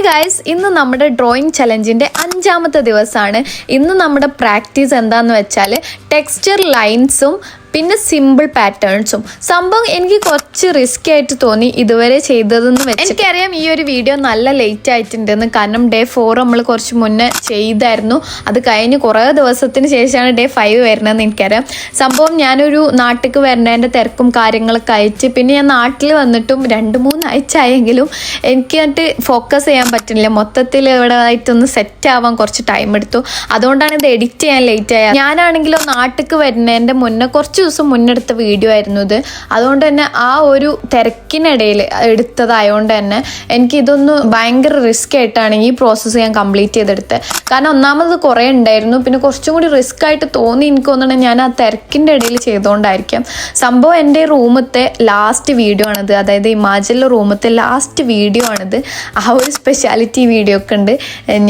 Guys, ഇന്ന് നമ്മുടെ drawing ചലഞ്ചിൻ്റെ 5ാമത്തെ ദിവസമാണ്. ഇന്ന് നമ്മുടെ പ്രാക്ടീസ് എന്താണെന്ന് വെച്ചാൽ ടെക്സ്ചർ ലൈൻസും പിന്നെ സിമ്പിൾ പാറ്റേൺസും. സംഭവം എനിക്ക് കുറച്ച് റിസ്ക് ആയിട്ട് തോന്നി ഇതുവരെ ചെയ്തതെന്ന് വെച്ച്. എനിക്കറിയാം ഈ ഒരു വീഡിയോ നല്ല ലേറ്റ് ആയിട്ടുണ്ടെന്ന്, കാരണം ഡേ 4 നമ്മൾ കുറച്ച് മുന്നേ ചെയ്തായിരുന്നു. അത് കഴിഞ്ഞ് കുറേ ദിവസത്തിന് ശേഷമാണ് ഡേ 5 വരുന്നതെന്ന് എനിക്കറിയാം. സംഭവം ഞാനൊരു നാട്ടിലേക്ക് വരേണ്ടതിൻ്റെ തിരക്കും കാര്യങ്ങളൊക്കെ അയച്ച് പിന്നെ ഞാൻ നാട്ടിൽ വന്നിട്ടും 2-3 ആഴ്ച ആയെങ്കിലും എനിക്ക് എന്നിട്ട് ഫോക്കസ് ചെയ്യാൻ പറ്റുന്നില്ല. മൊത്തത്തിൽ ഇവിടെ ആയിട്ടൊന്ന് സെറ്റ് ആവാൻ കുറച്ച് ടൈം എടുത്തു. അതുകൊണ്ടാണ് ഇത് എഡിറ്റ് ചെയ്യാൻ ലേറ്റ് ആയത്. ഞാനാണെങ്കിലോ നാട്ടിലേക്ക് വരുന്നതിൻ്റെ മുന്നേ കുറച്ച് ദിവസം മുന്നെടുത്ത വീഡിയോ ആയിരുന്നു ഇത്. അതുകൊണ്ട് തന്നെ ആ ഒരു തിരക്കിനിടയിൽ എടുത്തതായതുകൊണ്ട് തന്നെ എനിക്കിതൊന്ന് ഭയങ്കര റിസ്ക് ആയിട്ടാണ് ഈ പ്രോസസ്സ് ഞാൻ കംപ്ലീറ്റ് ചെയ്തെടുത്തത്. കാരണം ഒന്നാമത് കുറേ ഉണ്ടായിരുന്നു, പിന്നെ കുറച്ചും കൂടി റിസ്ക് ആയിട്ട് തോന്നി എനിക്ക് തോന്നണം ഞാൻ ആ തിരക്കിൻ്റെ ഇടയിൽ ചെയ്തുകൊണ്ടായിരിക്കാം. സംഭവം എൻ്റെ റൂമത്തെ ലാസ്റ്റ് വീഡിയോ ആണിത്, അതായത് ഹിമാചലിലെ റൂമത്തെ ലാസ്റ്റ് വീഡിയോ ആണിത്. ആ ഒരു സ്പെഷ്യാലിറ്റി വീഡിയോ ഒക്കെ ഉണ്ട്.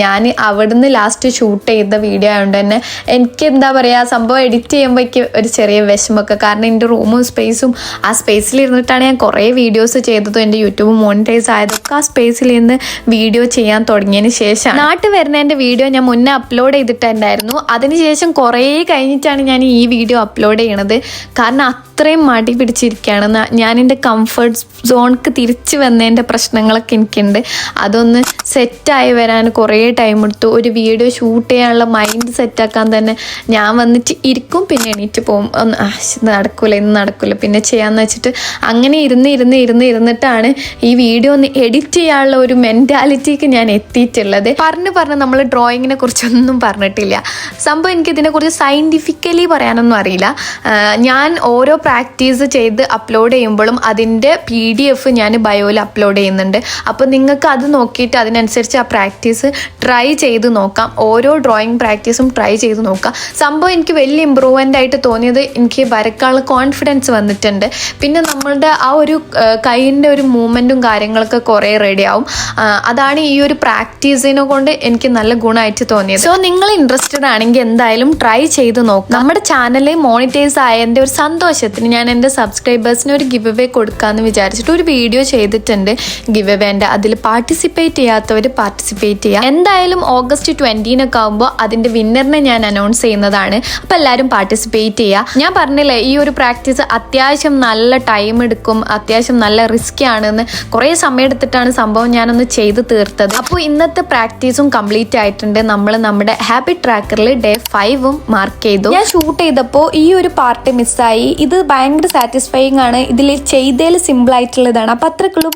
ഞാൻ അവിടുന്ന് ലാസ്റ്റ് ഷൂട്ട് ചെയ്ത വീഡിയോ ആയതുകൊണ്ട് തന്നെ എനിക്ക് എന്താ പറയുക, സംഭവം എഡിറ്റ് ചെയ്യുമ്പോഴേക്ക് ഒരു ചെറിയ വിഷമൊക്കെ. കാരണം എൻ്റെ റൂമും സ്പേസും, ആ സ്പേസിൽ ഇരുന്നിട്ടാണ് ഞാൻ കുറേ വീഡിയോസ് ചെയ്തതും. എൻ്റെ യൂട്യൂബ് മോണിറ്റൈസ് ആയതൊക്കെ ആ സ്പേസിൽ നിന്ന് വീഡിയോ ചെയ്യാൻ തുടങ്ങിയതിന് ശേഷം. നാട്ടിൽ വരുന്നതിൻ്റെ വീഡിയോ ഞാൻ മുന്നേ അപ്ലോഡ് ചെയ്തിട്ടുണ്ടായിരുന്നു. അതിനുശേഷം കുറേ കഴിഞ്ഞിട്ടാണ് ഞാൻ ഈ വീഡിയോ അപ്ലോഡ് ചെയ്യണത്. കാരണം അത്രയും മടി പിടിച്ചിരിക്കുകയാണ് ഞാൻ. എൻ്റെ കംഫർട്ട് സോണിക്ക് തിരിച്ച് വന്നതിൻ്റെ പ്രശ്നങ്ങളൊക്കെ എനിക്കുണ്ട്. അതൊന്ന് സെറ്റായി വരാൻ കുറേ ടൈം എടുത്തു. ഒരു വീഡിയോ ഷൂട്ട് ചെയ്യാനുള്ള മൈൻഡ് സെറ്റാക്കാൻ തന്നെ ഞാൻ വന്നിട്ട് ഇരിക്കും, പിന്നെ എണീറ്റ് പോകും. നടക്കൂല, ഇന്ന് നടക്കൂല, പിന്നെ ചെയ്യാന്ന് വെച്ചിട്ട് അങ്ങനെ ഇരുന്നിട്ടാണ് ഈ വീഡിയോ ഒന്ന് എഡിറ്റ് ചെയ്യാനുള്ള ഒരു മെൻറ്റാലിറ്റിക്ക് ഞാൻ എത്തിയിട്ടുള്ളത്. പറഞ്ഞ് നമ്മൾ ഡ്രോയിങ്ങിനെ കുറിച്ചൊന്നും പറഞ്ഞിട്ടില്ല. സംഭവം എനിക്കിതിനെക്കുറിച്ച് സയൻറ്റിഫിക്കലി പറയാനൊന്നും അറിയില്ല. ഞാൻ ഓരോ പ്രാക്ടീസ് ചെയ്ത് അപ്ലോഡ് ചെയ്യുമ്പോഴും അതിൻ്റെ PDF ഞാൻ ബയോയിൽ അപ്ലോഡ് ചെയ്യുന്നുണ്ട്. അപ്പോൾ നിങ്ങൾക്ക് അത് നോക്കിയിട്ട് അതിനനുസരിച്ച് ആ പ്രാക്ടീസ് ട്രൈ ചെയ്ത് നോക്കാം. ഓരോ ഡ്രോയിങ് പ്രാക്ടീസും ട്രൈ ചെയ്ത് നോക്കാം. സംഭവം എനിക്ക് വലിയ ഇമ്പ്രൂവ്മെൻ്റ് ആയിട്ട് തോന്നിയത്, എനിക്ക് വരക്കാനുള്ള കോൺഫിഡൻസ് വന്നിട്ടുണ്ട്. പിന്നെ നമ്മളുടെ ആ ഒരു കൈയിൻ്റെ ഒരു മൂവ്മെൻറ്റും കാര്യങ്ങളൊക്കെ കുറേ റെഡി ആവും. അതാണ് ഈ ഒരു പ്രാക്ടീസിനെ കൊണ്ട് എനിക്ക് നല്ല ഗുണമായിട്ട് തോന്നിയത്. സോ നിങ്ങൾ ഇൻട്രസ്റ്റഡ് ആണെങ്കിൽ എന്തായാലും ട്രൈ ചെയ്ത് നോക്കാം. നമ്മുടെ ചാനൽ മോണിറ്റൈസ് ആയതിൻ്റെ ഒരു സന്തോഷത്തിന് ഞാൻ എൻ്റെ സബ്സ്ക്രൈബേഴ്സിന് ഒരു ഗിവ് അവേ കൊടുക്കാമെന്ന് വിചാരിച്ചിട്ട് ഒരു വീഡിയോ ചെയ്തിട്ടുണ്ട് ഗിവ് അവേൻ്റെ. അതിൽ പാർട്ടിസിപ്പേറ്റ് ചെയ്യാത്തവർ പാർട്ടിസിപ്പേറ്റ് ചെയ്യുക. എന്തായാലും ഓഗസ്റ്റ് 20 ആകുമ്പോൾ അതിൻ്റെ വിന്നറിനെ ഞാൻ അനൗൺസ് ചെയ്യുന്നതാണ്. അപ്പോൾ എല്ലാവരും പാർട്ടിസിപ്പേറ്റ് ചെയ്യുക. ഞാൻ പറഞ്ഞില്ലേ, ഈ ഒരു പ്രാക്ടീസ് അത്യാവശ്യം നല്ല ടൈം എടുക്കും, അത്യാവശ്യം നല്ല റിസ്കി ആണെന്ന്. കുറേ സമയം എടുത്തിട്ടാണ് സംഭവം ഞാനൊന്ന് ചെയ്ത് തീർത്തത്. അപ്പോൾ ഇന്നത്തെ പ്രാക്ടീസും കംപ്ലീറ്റ് ആയിട്ടുണ്ട്. നമ്മൾ നമ്മുടെ ഹാബിറ്റ് ട്രാക്കറിൽ ഡേ 5 മാർക്ക് ചെയ്തു. ഞാൻ ഷൂട്ട് ചെയ്തപ്പോൾ ഈ ഒരു പാർട്ട് മിസ്സായി. ഇത് ഭയങ്കര സാറ്റിസ്ഫൈയിങ് ആണ്. ഇതിൽ ചെയ്തതിൽ സിമ്പിൾ ആയിട്ടുള്ളതാണ്. അപ്പോൾ അത്രക്കുള്ളൂ.